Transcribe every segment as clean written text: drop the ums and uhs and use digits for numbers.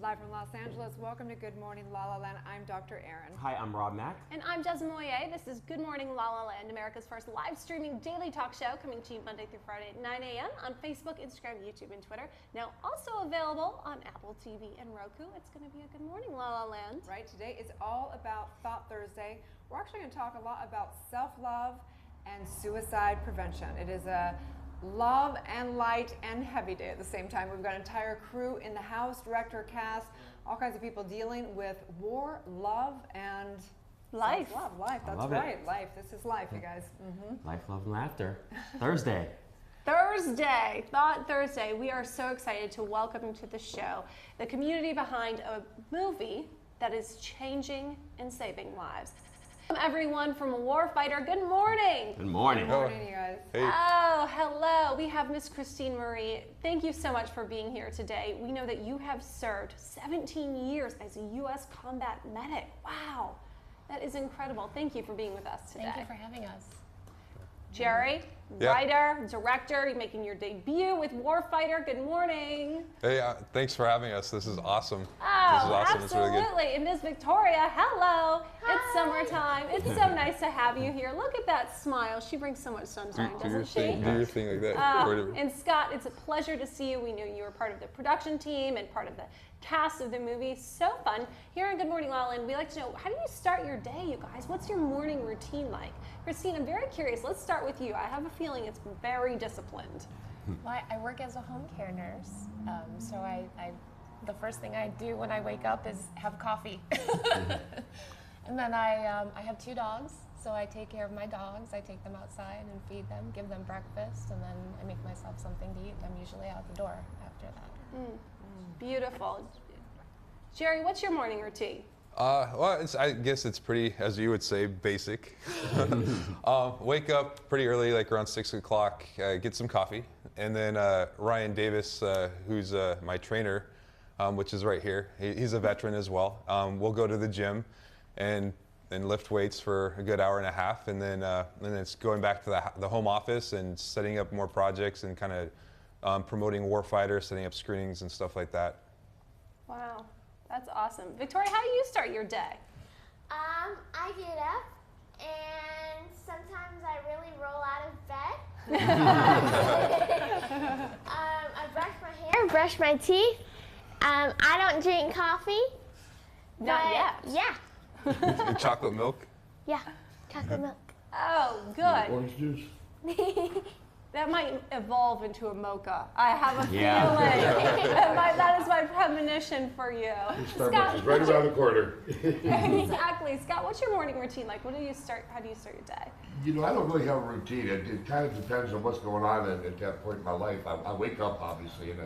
Live from Los Angeles, welcome to Good Morning La La Land. I'm Dr. Erin. Hi, I'm Rob Mack. And I'm Jasmine Moyer. This is Good Morning La La Land, America's first live streaming daily talk show, coming to you Monday through Friday at 9 a.m. on Facebook, Instagram, YouTube, and Twitter. Now also available on Apple TV and Roku. It's going to be a Good Morning La La Land. Right, today is all about Thought Thursday. We're actually going to talk a lot about self-love and suicide prevention. It is a love and light and heavy day at the same time. We've got an entire crew in the house, director, cast, all kinds of people dealing with war, love, and life. Life, that's right. Life. This is life, you guys. Life, love, and laughter. Thursday. Thursday, Thought Thursday. We are so excited to welcome you to the show, the community behind a movie that is changing and saving lives. Everyone from Warfighter, good morning. Good morning. Good morning, you guys. Hey. Oh, hello. We have Miss Christine Marie. Thank you so much for being here today. We know that you have served 17 years as a U.S. combat medic. Wow, that is incredible. Thank you for being with us today. Thank you for having us. Jerry, writer, director, you're making your debut with Warfighter. Good morning. Hey, thanks for having us. This is awesome. Oh, this is awesome. absolutely. It's really good. And Ms. Victoria, hello. Hi. It's summertime. It's so nice to have you here. Look at that smile. She brings so much sunshine, doesn't she? Do your thing like that. And Scott, it's a pleasure to see you. We knew you were part of the production team and part of the cast of the movie. So fun. Here on Good Morning La La Land, we like to know, how do you start your day, you guys? What's your morning routine like? Christine, I'm very curious. Let's start with you. I have a feeling it's very disciplined. Well, I work as a home care nurse, so the first thing I do when I wake up is have coffee. And then I have 2 dogs, so I take care of my dogs. I take them outside and feed them, give them breakfast, and then I make myself something to eat. I'm usually out the door after that. Beautiful. Jerry, what's your morning routine? Well, I guess it's pretty, as you would say, basic. Wake up pretty early, like around 6 o'clock, get some coffee. And then Ryan Davis, who's my trainer, which is right here, he's a veteran as well. We'll go to the gym and lift weights for a good hour and a half. And then it's going back to the home office and setting up more projects and kind of promoting Warfighter, setting up screenings and stuff like that. Wow, that's awesome. Victoria, how do you start your day? I get up and sometimes I really roll out of bed. I brush my hair, brush my teeth. I don't drink coffee. Not yet. Yeah. And chocolate milk? Yeah, chocolate milk. Oh, good. Orange juice. That might evolve into a mocha. I have a feeling. Yeah. That is my premonition for you. Starbucks is right around the corner. Exactly. Scott, what's your morning routine like? How do you start your day? You know, I don't really have a routine. It kind of depends on what's going on at that point in my life. I wake up, obviously, and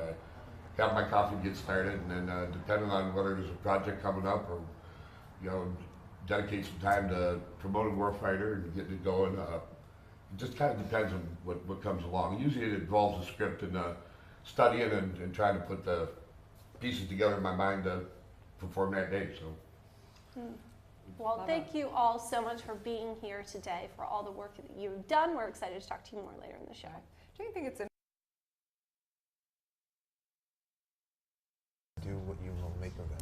have my coffee, get started, and then depending on whether there's a project coming up or, you know, dedicate some time to promoting Warfighter and getting it going. It just kind of depends on what comes along. Usually it involves a script and studying and trying to put the pieces together in my mind to perform that day. So. Well, thank you all so much for being here today, for all the work that you've done. We're excited to talk to you more later in the show. Do you think it's Do what you will make of it.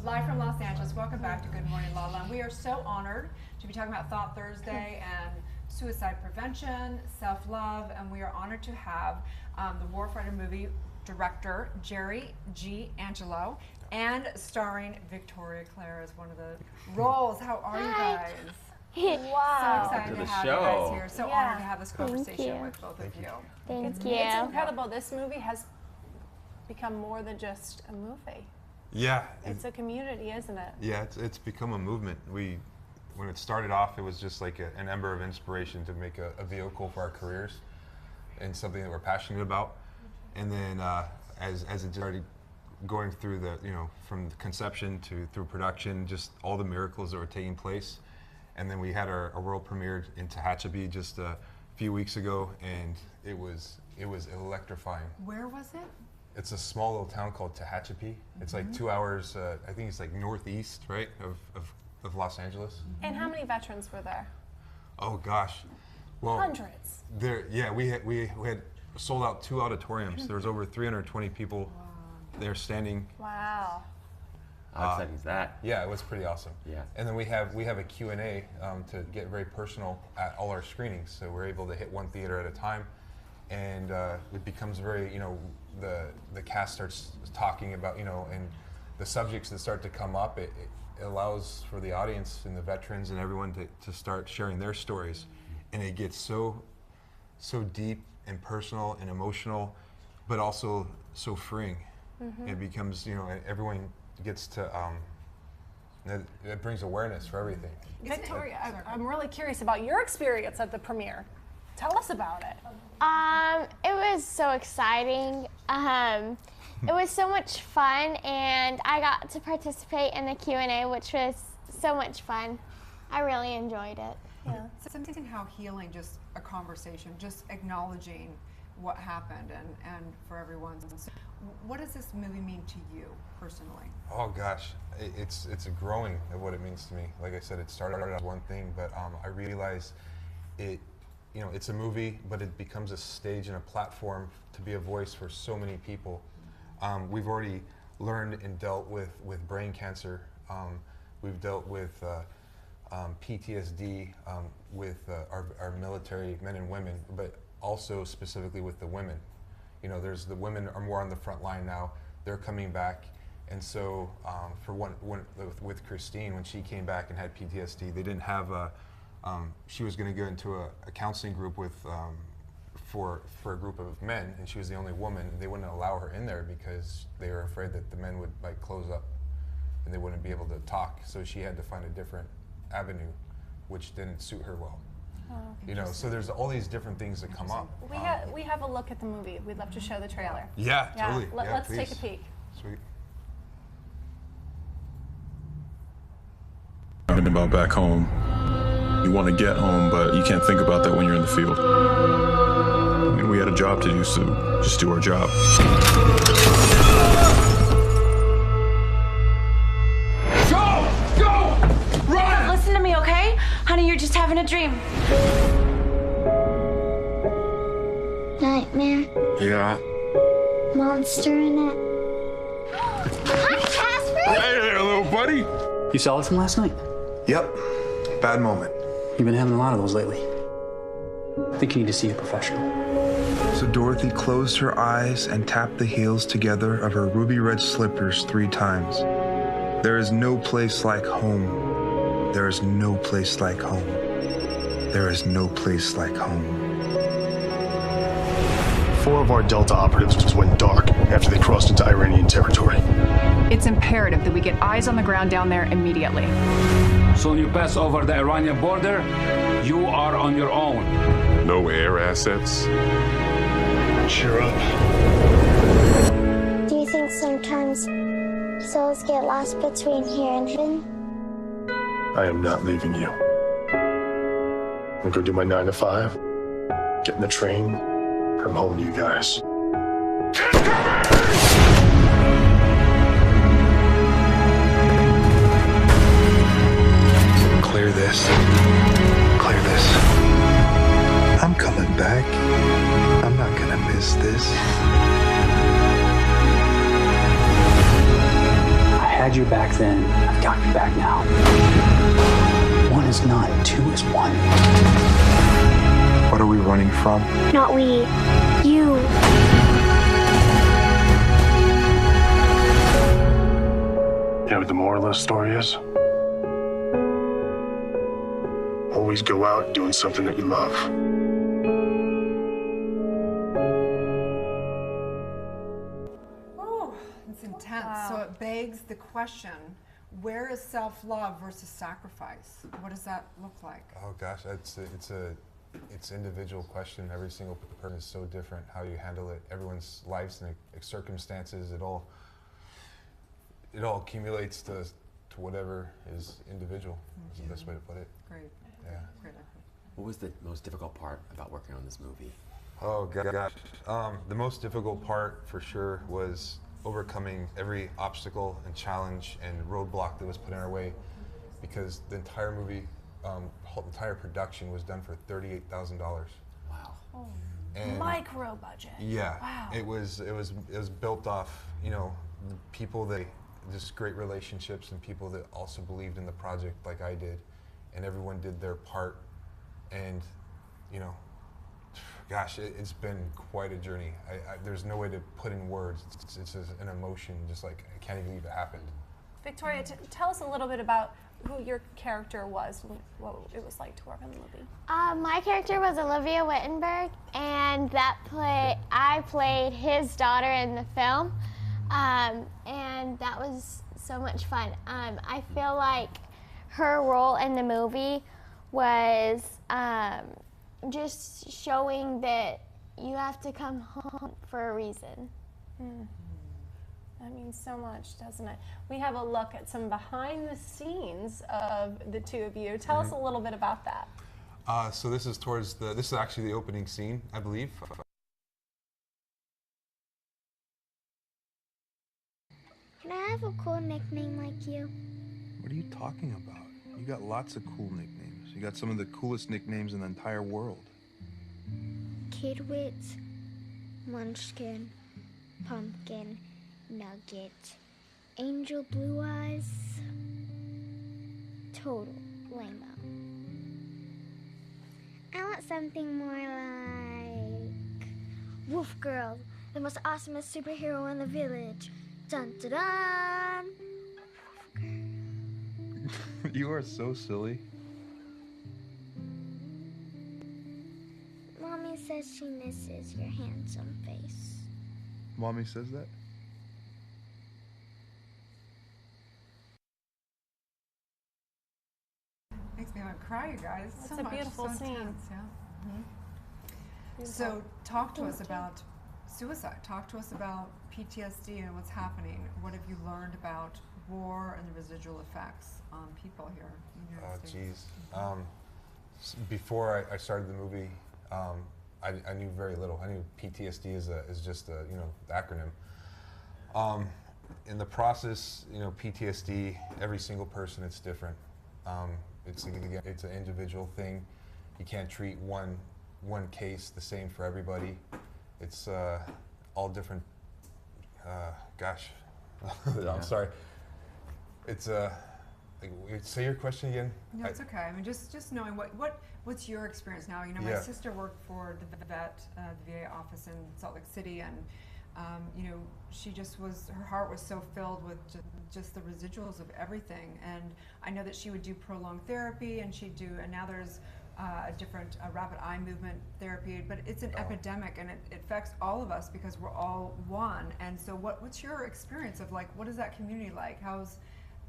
Live from Los Angeles, welcome back to Good Morning La La Land. We are so honored to be talking about Thought Thursday and suicide prevention, self-love, and we are honored to have the Warfighter movie director, Jerry G. Angelo, and starring Victoria Clare as one of the roles. How are you guys? Wow. So excited to have you guys here. So honored to have this conversation with both of you. Thank you. It's incredible. This movie has become more than just a movie. Yeah. It's a community, isn't it? Yeah, it's become a movement. When it started off, it was just like an ember of inspiration to make a vehicle for our careers and something that we're passionate about. And then as it started going through from the conception through production, just all the miracles that were taking place. And then we had our world premiere in Tehachapi just a few weeks ago, and it was electrifying. Where was it? It's a small little town called Tehachapi. It's like 2 hours, I think it's like northeast, right, of Los Angeles. And how many veterans were there? Oh gosh, well, Hundreds. We had sold out 2 auditoriums. There was over 320 people they're standing. Wow. How exciting is that? Yeah, it was pretty awesome. Yeah. And then we have a Q&A to get very personal at all our screenings. So we're able to hit one theater at a time, and it becomes very, the cast starts talking about, and the subjects that start to come up, it allows for the audience and the veterans and everyone to start sharing their stories. And it gets so deep and personal and emotional, but also so freeing. It becomes, everyone gets to, it brings awareness for everything. Victoria, I'm really curious about your experience at the premiere. Tell us about it. It was so exciting. It was so much fun, and I got to participate in the Q&A, which was so much fun. I really enjoyed it. Yeah. It's amazing how healing just a conversation, just acknowledging what happened and for everyone. So what does this movie mean to you personally? Oh gosh, it's a growing of what it means to me. Like I said, it started as one thing, but I realized it, it's a movie, but it becomes a stage and a platform to be a voice for so many people. We've already learned and dealt with brain cancer. We've dealt with PTSD with our military men and women, but also specifically with the women. There's the women are more on the front line now. They're coming back, and so for one with Christine, when she came back and had PTSD, they didn't have a. She was going to go into a counseling group with for a group of men, and she was the only woman. They wouldn't allow her in there because they were afraid that the men would close up, and they wouldn't be able to talk. So she had to find a different avenue, which didn't suit her well. So there's all these different things that come up. We have a look at the movie. We'd love to show the trailer. Yeah, totally. Let's please. take a peek. Sweet. Talking about back home. You want to get home, but you can't think about that when you're in the field. And we had a job to do, so just do our job. Listen to me, okay? Honey, you're just having a dream. Nightmare. Yeah. Monster in it. Hi, Casper! Hey there, little buddy. You saw this from last night? Yep. Bad moment. You've been having a lot of those lately. I think you need to see a professional. So Dorothy closed her eyes and tapped the heels together of her ruby red slippers 3 times. There is no place like home. There is no place like home. There is no place like home. 4 of our Delta operatives just went dark after they crossed into Iranian territory. It's imperative that we get eyes on the ground down there immediately. So when you pass over the Iranian border, you are on your own. No air assets. Cheer up. Do you think sometimes souls get lost between here and heaven? I am not leaving you. I'm gonna do my 9 to 5, get in the train, come home to you guys. Clear this. Clear this. I'm coming back. I'm not gonna miss this. I had you back then. I've got you back now. 1 is none. 2 is 1. What are we running from? Not we. You. You know what the moral of the story is? Always go out doing something that you love. Oh, it's intense. Wow. So it begs the question, where is self-love versus sacrifice? What does that look like? Oh gosh, it's individual question. Every single person is so different how you handle it. Everyone's lives and circumstances, it all accumulates to whatever is individual. Is the best way to put it. Great. Yeah. Great. What was the most difficult part about working on this movie? Oh gosh, the most difficult part for sure was overcoming every obstacle and challenge and roadblock that was put in our way, because the entire movie, whole entire production was done for $38,000. Wow. And micro budget. Yeah. Wow. It was built off, people that just great relationships and people that also believed in the project like I did, and everyone did their part. And you know, gosh, it's been quite a journey. There's no way to put in words. It's just an emotion, just like I can't even believe it happened. Victoria, tell us a little bit about who your character was and what it was like to work on the movie. My character was Olivia Wittenberg, and I played his daughter in the film, and that was so much fun. I feel like her role in the movie was just showing that you have to come home for a reason. That means so much, doesn't it? We have a look at some behind the scenes of the two of you. Tell us a little bit about that. So this is this is actually the opening scene, I believe. Can I have a cool nickname like you? What are you talking about? You got lots of cool nicknames. You got some of the coolest nicknames in the entire world. Kidwit, Munchkin, Pumpkin, Nugget, Angel Blue Eyes, Total Lame-o. I want something more like Wolf Girl, the most awesomest superhero in the village. Dun dun dun! You are so silly. Mommy says she misses your handsome face. Mommy says that? Makes me want to cry, you guys. It's so a much, beautiful so scene. intense, yeah. So talk to us about suicide. Talk to us about PTSD and what's happening. What have you learned about war and the residual effects on people here in the United States? Before I started the movie, I knew very little. I knew PTSD is just a acronym. In the process, PTSD, every single person, it's different. It's an individual thing. You can't treat one case the same for everybody. It's all different. Gosh, I'm sorry. It's say your question again. No, it's okay. I mean, just knowing what's your experience now. My sister worked for the VA office in Salt Lake City, and she just her heart was so filled with just the residuals of everything. And I know that she would do prolonged therapy, and now there's a different rapid eye movement therapy, but it's an epidemic, and it affects all of us because we're all one. And so what's your experience of what is that community like?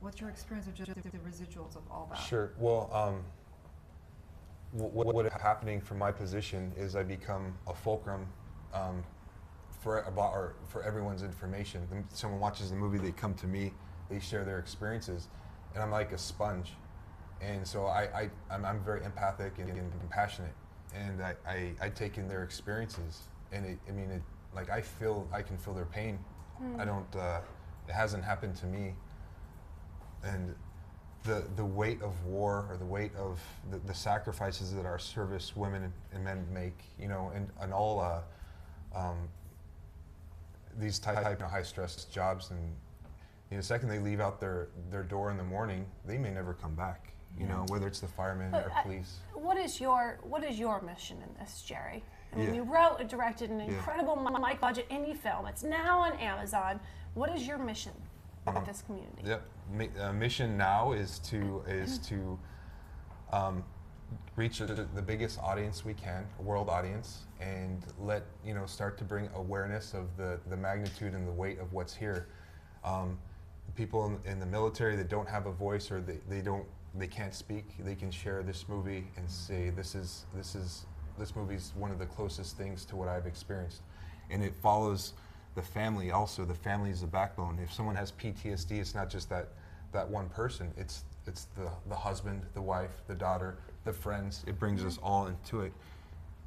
What's your experience of just the residuals of all that? Sure. Well, what is happening from my position is I become a fulcrum for everyone's information. When someone watches the movie, they come to me, they share their experiences, and I'm like a sponge. And so I'm very empathic and compassionate, and I take in their experiences, and I can feel their pain. I don't. It hasn't happened to me. And the weight of war, or the weight of the sacrifices that our service women and men make, and all these type of high stress jobs, and the second they leave out their door in the morning, they may never come back. Whether it's the firemen or police. What is your mission in this, Jerry? I mean, you wrote and directed an incredible budget indie film. It's now on Amazon. What is your mission with this community? Yep. Mission now is to reach the biggest audience we can, a world audience, and start to bring awareness of the magnitude and the weight of what's here. People in the military that don't have a voice, or they can't speak, they can share this movie and say this movie's one of the closest things to what I've experienced. And it follows the family also. The family is the backbone. If someone has PTSD, it's not just that one person. It's the husband, the wife, the daughter, the friends. It brings us all into it.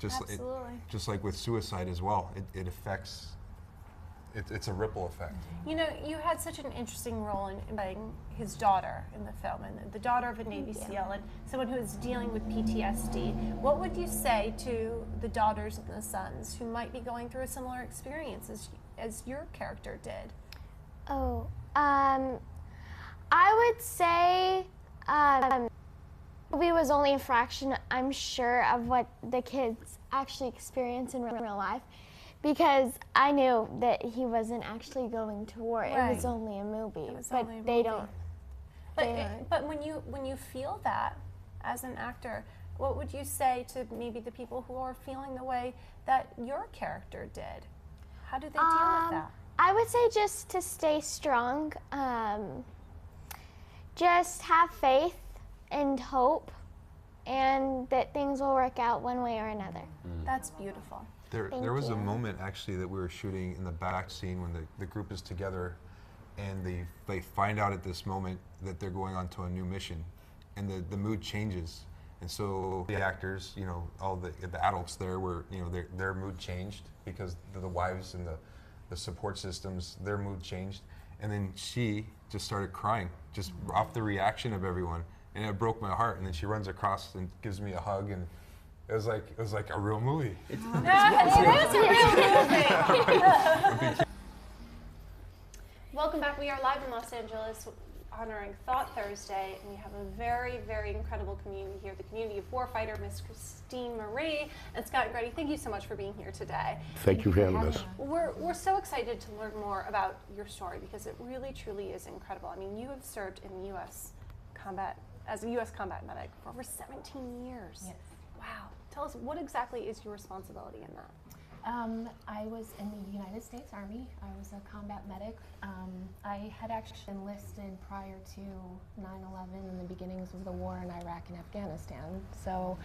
Absolutely. Just like with suicide as well. It affects. It's a ripple effect. You had such an interesting role in playing his daughter in the film, and the daughter of a Navy SEAL, and someone who is dealing with PTSD. What would you say to the daughters and the sons who might be going through a similar experience as your character did? Oh, I would say movie was only a fraction, I'm sure, of what the kids actually experience in real life, because I knew that he wasn't actually going to war. Right. It was only a movie, was but only a they movie. don't. But when you feel that as an actor, what would you say to maybe the people who are feeling the way that your character did? How do they deal with that? I would say just to stay strong, just have faith and hope, and that things will work out one way or another. That's beautiful. There was a moment actually that we were shooting in the back scene when the group is together, and they find out at this moment that they're going on to a new mission, and the mood changes. And so the actors, you know, all the adults there were, you know, their mood changed because the wives and the support systems, their mood changed. And then she just started crying, just off the reaction of everyone. And it broke my heart. And then she runs across and gives me a hug, and it was like a real movie. It is a real movie. Welcome back. We are live in Los Angeles honoring Thought Thursday, and we have a very, very incredible community here, the community of Warfighter, Miss Christine Marie and Scott Grady. Thank you so much for being here today. Thank you for having us. We're so excited to learn more about your story because it really, truly is incredible. I mean, you have served in the U.S. combat, as a U.S. combat medic for over 17 years. Yes. Wow. Tell us, what exactly is your responsibility in that? I was in the United States Army. I was a combat medic. I had actually enlisted prior to 9/11 and the beginnings of the war in Iraq and Afghanistan. So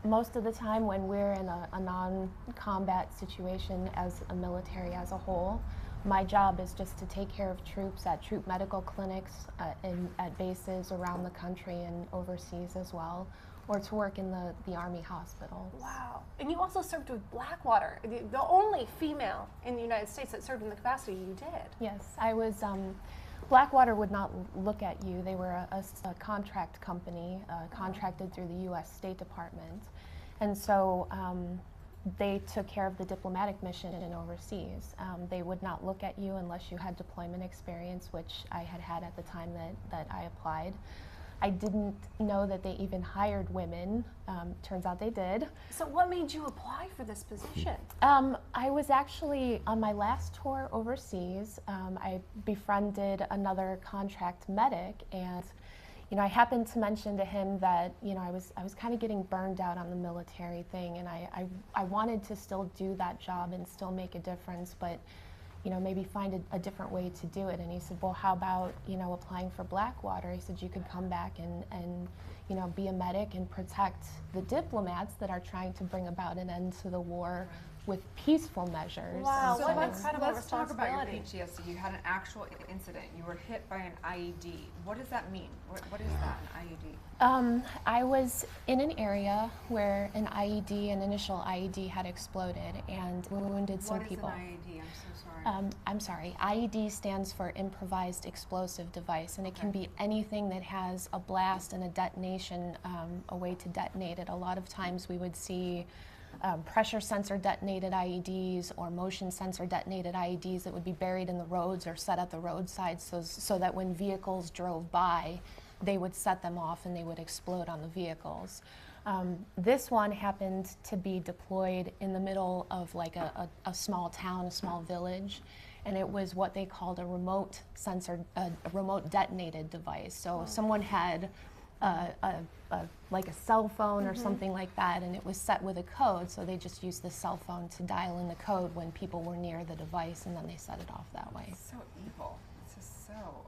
most of the time when we're in a non-combat situation as a military as a whole, my job is just to take care of troops at troop medical clinics, at bases around the country and overseas as well, or to work in the Army hospitals. Wow. And you also served with Blackwater, the only female in the United States that served in the capacity you did. Yes, I was, Blackwater would not look at you. They were a contract company, contracted through the U.S. State Department. And so they took care of the diplomatic mission in overseas. They would not look at you unless you had deployment experience, which I had at the time that I applied. I didn't know that they even hired women. Turns out they did. So what made you apply for this position? I was actually on my last tour overseas. I befriended another contract medic, and I happened to mention to him that I was kind of getting burned out on the military thing, and I wanted to still do that job and still make a difference, but maybe find a different way to do it. And he said, well, how about, applying for Blackwater? He said, you could come back and be a medic and protect the diplomats that are trying to bring about an end to the war with peaceful measures. Wow, So what an incredible let's talk about your responsibility. PTSD. You had an actual incident. You were hit by an IED. What does that mean? What is that, an IED? I was in an area where an initial IED had exploded and wounded some people. What is an IED? I'm so sorry. I'm sorry. IED stands for improvised explosive device, and it can be anything that has a blast and a detonation, a way to detonate it. A lot of times we would see pressure sensor detonated IEDs or motion sensor detonated IEDs that would be buried in the roads or set at the roadside so that when vehicles drove by, they would set them off and they would explode on the vehicles. This one happened to be deployed in the middle of like a small town, a small village, and it was what they called a remote detonated device. So someone had like a cell phone or something like that, and it was set with a code, so they just used the cell phone to dial in the code when people were near the device, and then they set it off that way. So evil. It's just so.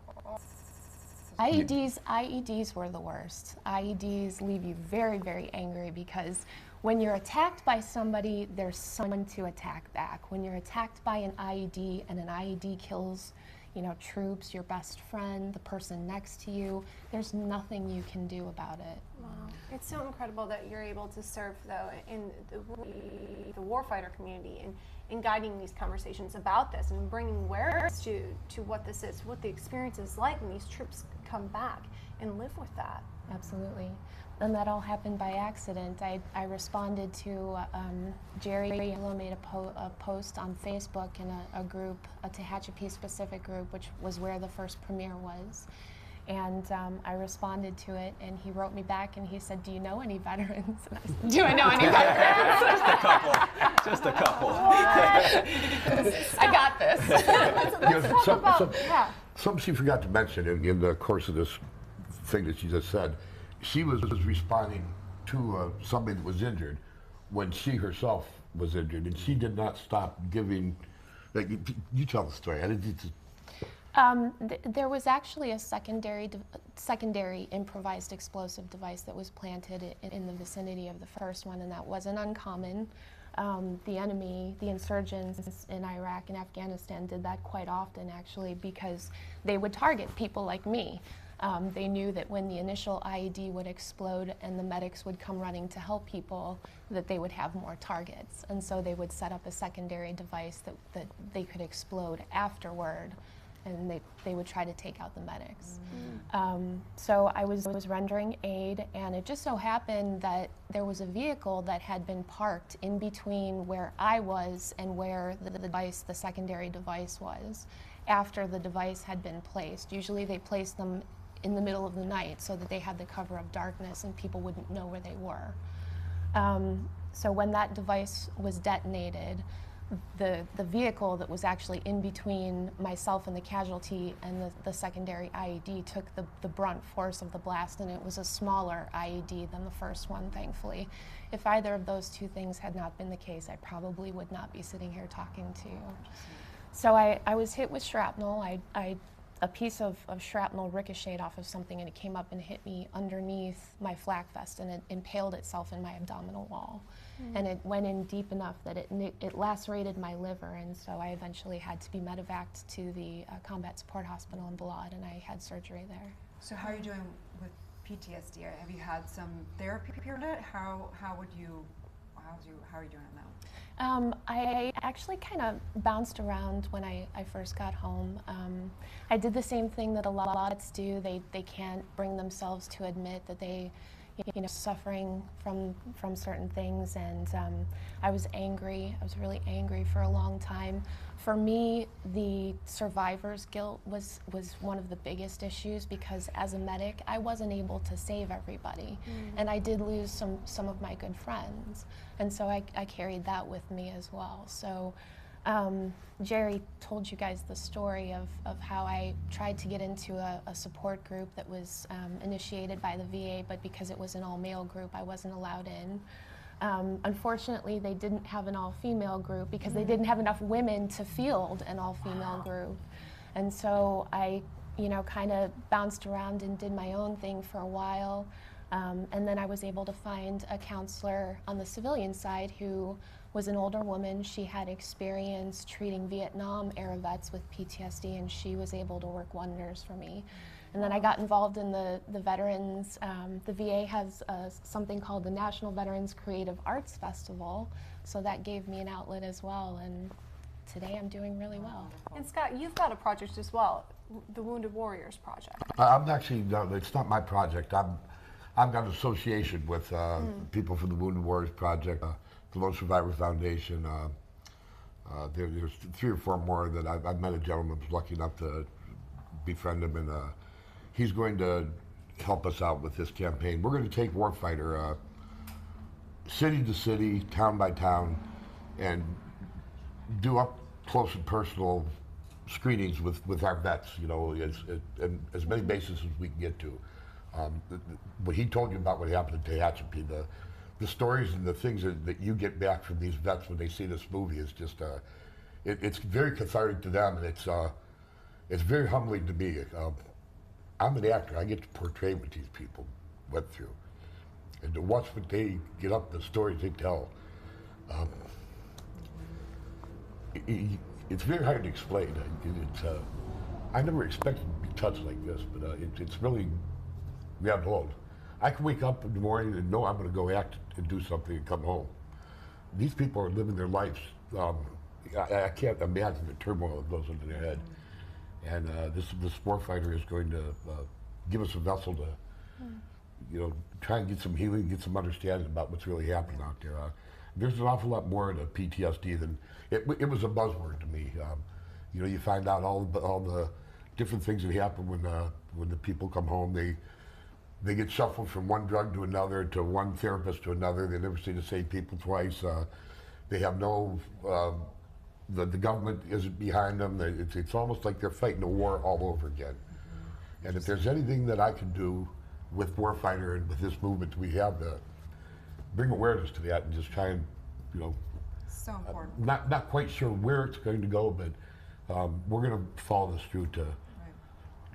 IEDs were the worst. IEDs leave you very, very angry because when you're attacked by somebody, there's someone to attack back. When you're attacked by an IED and an IED kills, troops, your best friend, the person next to you, there's nothing you can do about it. Wow. It's so incredible that you're able to serve, though, in the warfighter community and in guiding these conversations about this and bringing awareness to what this is, what the experience is like when these troops come back and live with that. Absolutely. And that all happened by accident. I responded to Jerry Angelo made a post on Facebook in a group, a Tehachapi specific group, which was where the first premiere was. And I responded to it, and he wrote me back, and he said, "Do you know any veterans?" And I said, "Do I know any veterans?" Just a couple. Just a couple. I got this. Let's talk about, Something she forgot to mention in the course of this thing that she just said, she was responding to somebody that was injured when she herself was injured, and she did not stop giving. Like, you tell the story. There was actually a secondary improvised explosive device that was planted in the vicinity of the first one, and that wasn't uncommon. The enemy, the insurgents in Iraq and Afghanistan did that quite often, actually, because they would target people like me. They knew that when the initial IED would explode and the medics would come running to help people, that they would have more targets. And so they would set up a secondary device that they could explode afterward, and they would try to take out the medics. So I was rendering aid, and it just so happened that there was a vehicle that had been parked in between where I was and where the secondary device was, after the device had been placed. Usually they place them in the middle of the night so that they had the cover of darkness and people wouldn't know where they were. So when that device was detonated, the vehicle that was actually in between myself and the casualty and the secondary IED took the brunt force of the blast, and it was a smaller IED than the first one, thankfully. If either of those two things had not been the case, I probably would not be sitting here talking to you. So I was hit with shrapnel. A piece of shrapnel ricocheted off of something, and it came up and hit me underneath my flak vest, and it impaled itself in my abdominal wall. And it went in deep enough that it lacerated my liver, and so I eventually had to be medevaced to the Combat Support Hospital in Balad, and I had surgery there. So how are you doing with PTSD? Have you had some therapy period? How are you doing it now? I actually kind of bounced around when I first got home. I did the same thing that a lot of vets do. They can't bring themselves to admit that they, suffering from certain things, and I was angry. I was really angry for a long time. For me, the survivor's guilt was one of the biggest issues, because as a medic, I wasn't able to save everybody, and I did lose some of my good friends, and so I carried that with me as well. So Jerry told you guys the story of how I tried to get into a support group that was initiated by the VA, but because it was an all-male group, I wasn't allowed in. Unfortunately, they didn't have an all-female group because they didn't have enough women to field an all-female group. And so I, kind of bounced around and did my own thing for a while. And then I was able to find a counselor on the civilian side who was an older woman. She had experience treating Vietnam era vets with PTSD, and she was able to work wonders for me. And then I got involved in the veterans. The VA has something called the National Veterans Creative Arts Festival, so that gave me an outlet as well, and today I'm doing really well. And Scott, you've got a project as well, the Wounded Warriors Project. I'm actually, it's not my project. I've got an association with people from the Wounded Warriors Project, the Lone Survivor Foundation. There's 3 or 4 more that I've met a gentleman who's lucky enough to befriend him, and he's going to help us out with this campaign. We're going to take Warfighter city to city, town by town, and do up close and personal screenings with our vets, as many bases as we can get to. What he told you about what happened in Tehachapi, the stories and the things that you get back from these vets when they see this movie is just, it's very cathartic to them, and it's very humbling to me. I'm an actor. I get to portray what these people went through, and to watch what they get up, the stories they tell. It's very hard to explain. I never expected to be touched like this, but it's really grabbed hold. I can wake up in the morning and know I'm going to go act and do something and come home. These people are living their lives. I can't imagine the turmoil that goes into their head. And this Warfighter is going to give us a vessel to, you know, try and get some healing, get some understanding about what's really happening out there. There's an awful lot more to PTSD than it was a buzzword to me. You know, you find out all the different things that happen when the people come home. They get shuffled from one drug to another, to one therapist to another. They never see the same people twice. They have no, the government isn't behind them. It's almost like they're fighting a war all over again. And if there's anything that I can do with Warfighter and with this movement we have, to bring awareness to that and just try and, you know, So important. not quite sure where it's going to go, but we're going to follow this through to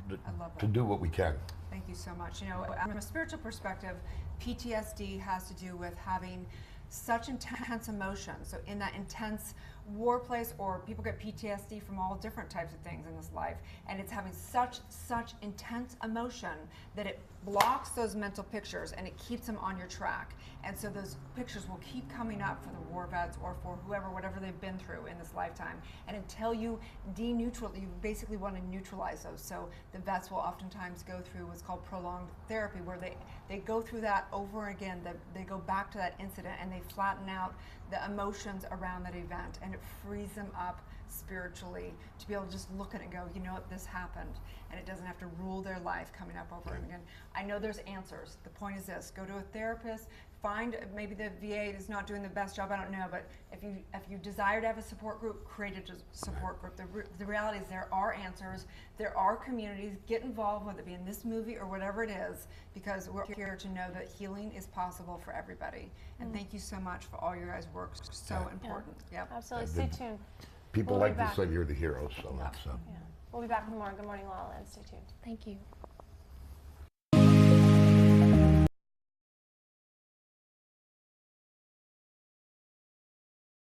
I love to that. do what we can. Thank you so much. You know, from a spiritual perspective, PTSD has to do with having such intense emotions. So in that intense war place, or people get PTSD from all different types of things in this life, and it's having such intense emotion that it blocks those mental pictures and it keeps them on your track. And so those pictures will keep coming up for the war vets or for whoever, whatever they've been through in this lifetime. And until you you basically want to neutralize those. So the vets will oftentimes go through what's called prolonged therapy, where they go through that over again. They go back to that incident and they flatten out the emotions around that event, and it frees them up spiritually to be able to just look at it and go, you know what, this happened, and it doesn't have to rule their life coming up over and again. I know there's answers. The point is this: go to a therapist. Find, maybe the VA is not doing the best job, I don't know, but if you desire to have a support group, create a support group. The reality is there are answers, there are communities. Get involved, whether it be in this movie or whatever it is, because we're here to know that healing is possible for everybody. And thank you so much for all your guys' work. So important. Yep. Absolutely. Stay tuned. People We'll like be to back. say you're the hero, so that's We'll be back with more Good Morning La La Land. Stay tuned. Thank you.